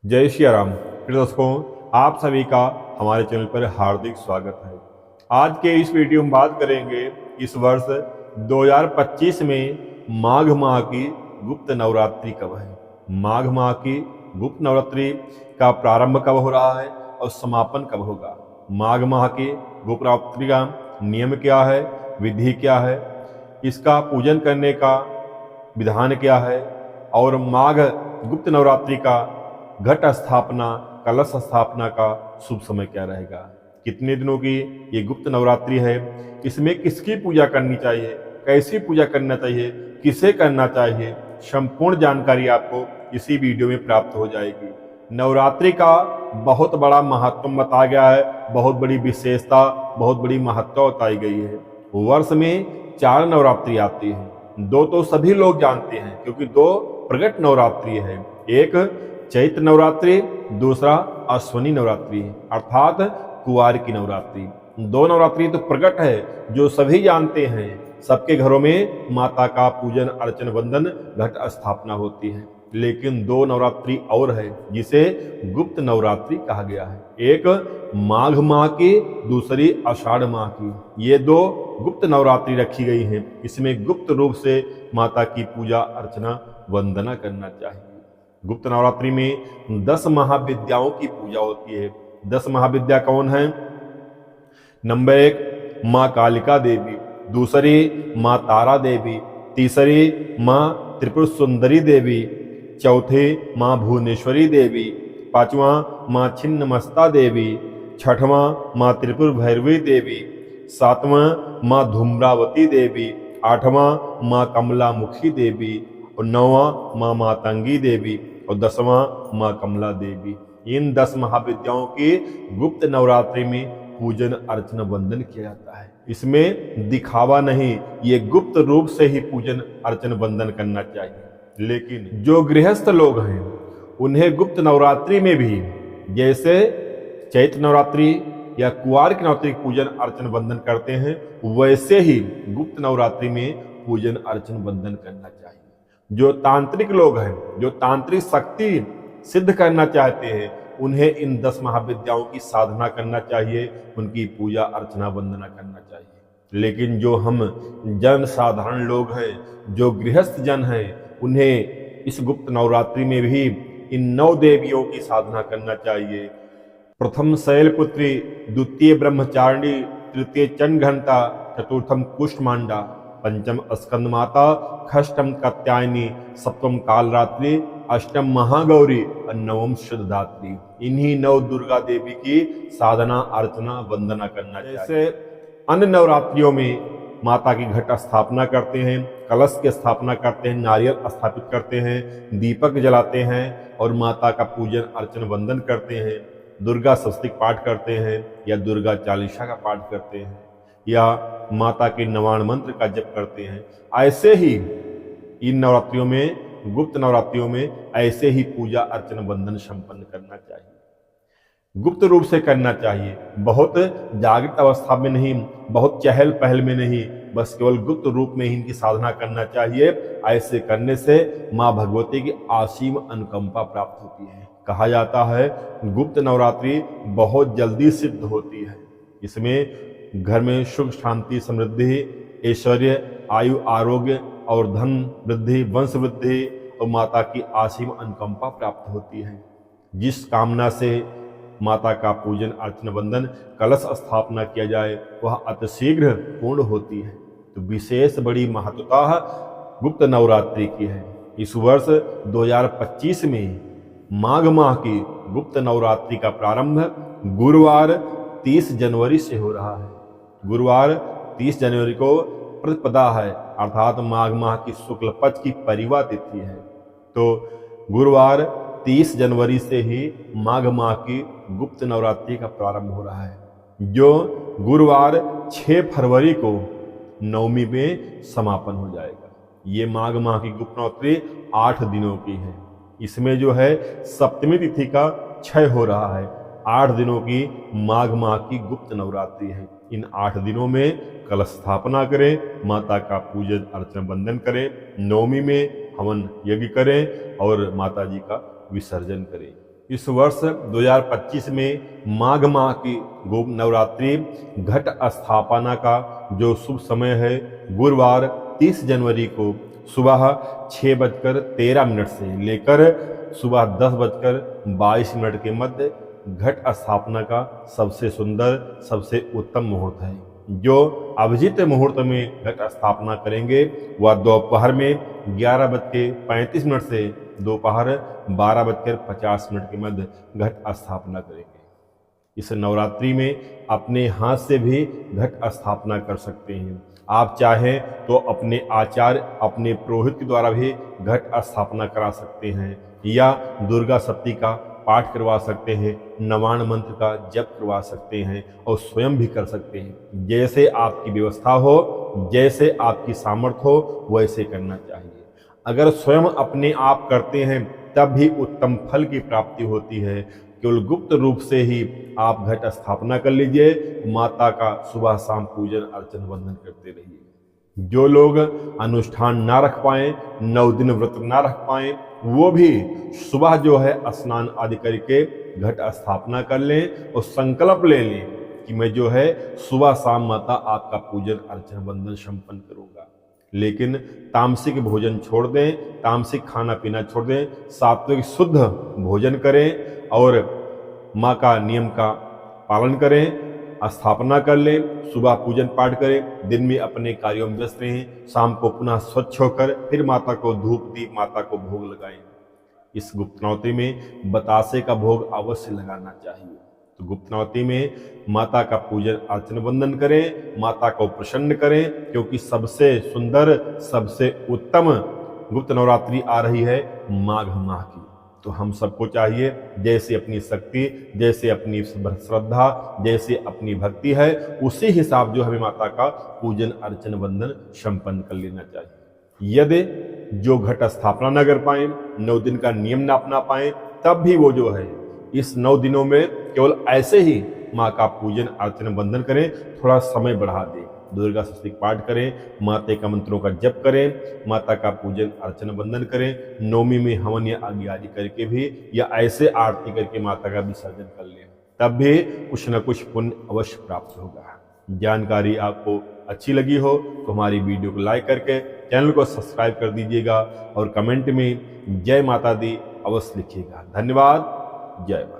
जय श्री राम। प्रिय दोस्तों, आप सभी का हमारे चैनल पर हार्दिक स्वागत है। आज के इस वीडियो में बात करेंगे इस वर्ष 2025 में माघ माह की गुप्त नवरात्रि कब है। माघ माह की गुप्त नवरात्रि का प्रारंभ कब हो रहा है और समापन कब होगा। माघ माह की गुप्त नवरात्रि का नियम क्या है, विधि क्या है, इसका पूजन करने का विधान क्या है और माघ गुप्त नवरात्रि का घट स्थापना, कलश स्थापना का शुभ समय क्या रहेगा। कितने दिनों की ये गुप्त नवरात्रि है, इसमें किसकी पूजा करनी चाहिए, कैसी पूजा करना चाहिए, किसे करना चाहिए, संपूर्ण जानकारी आपको इसी वीडियो में प्राप्त हो जाएगी। नवरात्रि का बहुत बड़ा महत्व बताया गया है, बहुत बड़ी विशेषता, बहुत बड़ी महत्ता बताई गई है। वर्ष में 4 नवरात्रि आती है। 2 तो सभी लोग जानते हैं क्योंकि 2 प्रगट नवरात्रि है। एक चैत्र नवरात्रि, दूसरा अश्वनी नवरात्रि अर्थात कुवार की नवरात्रि। 2 नवरात्रि तो प्रकट है जो सभी जानते हैं। सबके घरों में माता का पूजन अर्चन वंदन घट स्थापना होती है। लेकिन 2 नवरात्रि और है जिसे गुप्त नवरात्रि कहा गया है। एक माघ माह की, दूसरी आषाढ़ माह की। ये 2 गुप्त नवरात्रि रखी गई हैं। इसमें गुप्त रूप से माता की पूजा अर्चना वंदना करना चाहिए। गुप्त नवरात्रि में 10 महाविद्याओं की पूजा होती है। 10 महाविद्या कौन है? नंबर 1 माँ कालिका देवी, दूसरी माँ तारा देवी, तीसरी माँ त्रिपुर सुंदरी देवी, चौथी माँ भुवनेश्वरी देवी, पांचवा माँ छिन्नमस्ता देवी, छठवां माँ त्रिपुर भैरवी देवी, सातवां माँ धूम्रावती देवी, आठवां माँ कमलामुखी देवी और 9वां माँ मातंगी देवी और 10वां माँ कमला देवी। इन 10 महाविद्याओं की गुप्त नवरात्रि में पूजन अर्चन वंदन किया जाता है। इसमें दिखावा नहीं, ये गुप्त रूप से ही पूजन अर्चन वंदन करना चाहिए। लेकिन जो गृहस्थ लोग हैं उन्हें गुप्त नवरात्रि में भी जैसे चैत्र नवरात्रि या कुवार की नवरात्रि पूजन अर्चन वंदन करते हैं, वैसे ही गुप्त नवरात्रि में पूजन अर्चन वंदन करना चाहिए। जो तांत्रिक लोग हैं, जो तांत्रिक शक्ति सिद्ध करना चाहते हैं, उन्हें इन 10 महाविद्याओं की साधना करना चाहिए, उनकी पूजा अर्चना वंदना करना चाहिए। लेकिन जो हम जन साधारण लोग हैं, जो गृहस्थ जन हैं, उन्हें इस गुप्त नवरात्रि में भी इन 9 देवियों की साधना करना चाहिए। प्रथम शैलपुत्री, द्वितीय ब्रह्मचारिणी, तृतीय चंद्रघंटा, चतुर्थम कुष्ठमांडा, पंचम स्कंद माता, षष्ठम कात्यायनी, सप्तम कालरात्रि, अष्टम महागौरी और 9वीं शुद्धधात्री। इन्हीं 9 दुर्गा देवी की साधना अर्चना वंदना करना चाहिए। जैसे अन्य नवरात्रियों में माता की घट स्थापना करते हैं, कलश की स्थापना करते हैं, नारियल स्थापित करते हैं, दीपक जलाते हैं और माता का पूजन अर्चन वंदन करते हैं, दुर्गा सप्तशती पाठ करते हैं या दुर्गा चालीसा का पाठ करते हैं या माता के नवान मंत्र का जप करते हैं, ऐसे ही इन नवरात्रियों में, गुप्त नवरात्रियों में ऐसे ही पूजा अर्चन वंदन संपन्न करना चाहिए। गुप्त रूप से करना चाहिए, बहुत जागृत अवस्था में नहीं, बहुत चहल पहल में नहीं, बस केवल गुप्त रूप में ही इनकी साधना करना चाहिए। ऐसे करने से माँ भगवती की असीम अनुकंपा प्राप्त होती है। कहा जाता है गुप्त नवरात्रि बहुत जल्दी सिद्ध होती है। इसमें घर में सुख शांति समृद्धि ऐश्वर्य आयु आरोग्य और धन वृद्धि वंश वृद्धि और माता की असीम अनुकंपा प्राप्त होती है। जिस कामना से माता का पूजन अर्चन वंदन कलश स्थापना किया जाए वह अतिशीघ्र पूर्ण होती है। तो विशेष बड़ी महत्वता गुप्त नवरात्रि की है। इस वर्ष 2025 में माघ माह की गुप्त नवरात्रि का प्रारंभ गुरुवार 30 जनवरी से हो रहा है। गुरुवार 30 जनवरी को प्रतिपदा है, अर्थात माघ माह की शुक्ल पक्ष की परिवा तिथि है। तो गुरुवार 30 जनवरी से ही माघ माह की गुप्त नवरात्रि का प्रारंभ हो रहा है, जो गुरुवार 6 फरवरी को नवमी में समापन हो जाएगा। ये माघ माह की गुप्त नवरात्रि 8 दिनों की है। इसमें जो है सप्तमी तिथि का क्षय हो रहा है। 8 दिनों की माघ माह की गुप्त नवरात्रि है। इन 8 दिनों में कलश स्थापना करें, माता का पूजन अर्चन वंदन करें, नवमी में हवन यज्ञ करें और माता जी का विसर्जन करें। इस वर्ष 2025 में माघ माह की नवरात्रि घट स्थापना का जो शुभ समय है, गुरुवार 30 जनवरी को सुबह 6:13 से लेकर सुबह 10:22 के मध्य घट स्थापना का सबसे सुंदर, सबसे उत्तम मुहूर्त है। जो अभिजीत मुहूर्त में घट स्थापना करेंगे वह दोपहर में 11:35 से दोपहर 12:50 के मध्य घट स्थापना करेंगे। इस नवरात्रि में अपने हाथ से भी घट स्थापना कर सकते हैं। आप चाहें तो अपने आचार्य, अपने पुरोहित के द्वारा भी घट स्थापना करा सकते हैं, या दुर्गा सप्तती का पाठ करवा सकते हैं, नवान मंत्र का जप करवा सकते हैं और स्वयं भी कर सकते हैं। जैसे आपकी व्यवस्था हो, जैसे आपकी सामर्थ्य हो, वैसे करना चाहिए। अगर स्वयं अपने आप करते हैं तब भी उत्तम फल की प्राप्ति होती है। केवल गुप्त रूप से ही आप घट स्थापना कर लीजिए, माता का सुबह शाम पूजन अर्चन वंदन करते रहिए। जो लोग अनुष्ठान ना रख पाए, 9 दिन व्रत ना रख पाए, वो भी सुबह जो है स्नान आदि करके घट स्थापना कर लें और संकल्प ले लें कि मैं जो है सुबह शाम माता आपका पूजन अर्चन वंदन संपन्न करूंगा। लेकिन तामसिक भोजन छोड़ दें, तामसिक खाना पीना छोड़ दें, सात्विक शुद्ध भोजन करें और माँ का नियम का पालन करें, स्थापना कर लें, सुबह पूजन पाठ करें, दिन में अपने कार्यों में व्यस्त रहें, शाम को पुनः स्वच्छ होकर फिर माता को धूप दीप माता को भोग लगाएं। इस गुप्तनौती में बतासे का भोग अवश्य लगाना चाहिए। तो गुप्तनौती में माता का पूजन अर्चन वंदन करें, माता को प्रसन्न करें, क्योंकि सबसे सुंदर, सबसे उत्तम गुप्त नवरात्रि आ रही है माघ माह की। तो हम सबको चाहिए जैसे अपनी शक्ति, जैसे अपनी श्रद्धा, जैसे अपनी भक्ति है, उसी हिसाब जो हमें माता का पूजन अर्चन वंदन संपन्न कर लेना चाहिए। यदि जो घट स्थापना न कर पाए, 9 दिन का नियम न अपना पाए, तब भी वो जो है इस 9 दिनों में केवल ऐसे ही माँ का पूजन अर्चन वंदन करें, थोड़ा समय बढ़ा दें, दुर्गा सप्तती पाठ करें, माता का मंत्रों का जप करें, माता का पूजन अर्चन वंदन करें, नवमी में हवन या आदि आदि करके भी, या ऐसे आरती करके माता का विसर्जन कर लें, तब भी कुछ न कुछ पुण्य अवश्य प्राप्त होगा। जानकारी आपको अच्छी लगी हो तो हमारी वीडियो को लाइक करके चैनल को सब्सक्राइब कर दीजिएगा और कमेंट में जय माता दी अवश्य लिखिएगा। धन्यवाद। जय माता।